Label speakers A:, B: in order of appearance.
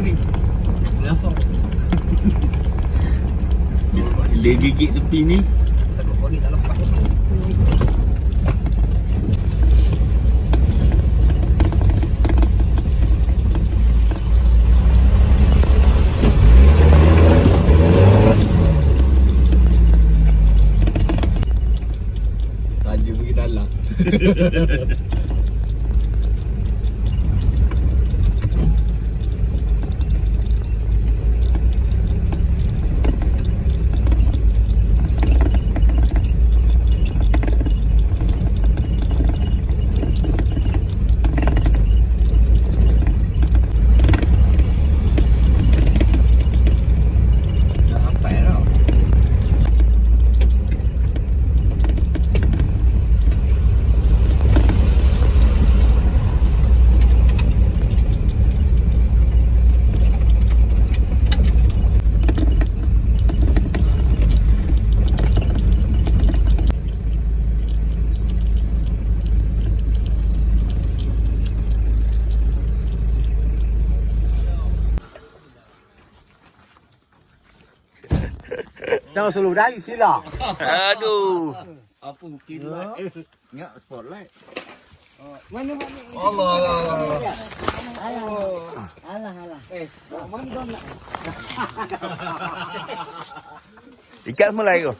A: ni. Biasa.
B: Dia gigit tepi ni.
A: Takut kau ni tak lepas. Saja pergi dalam.
C: Jangan selalu dari sila.
B: Aduh.
A: Apa mungkin light?
C: Ingat spotlight.
A: Mana mana?
C: Allah.
A: Alah. Mana kau nak?
B: Ikan semua lain ke?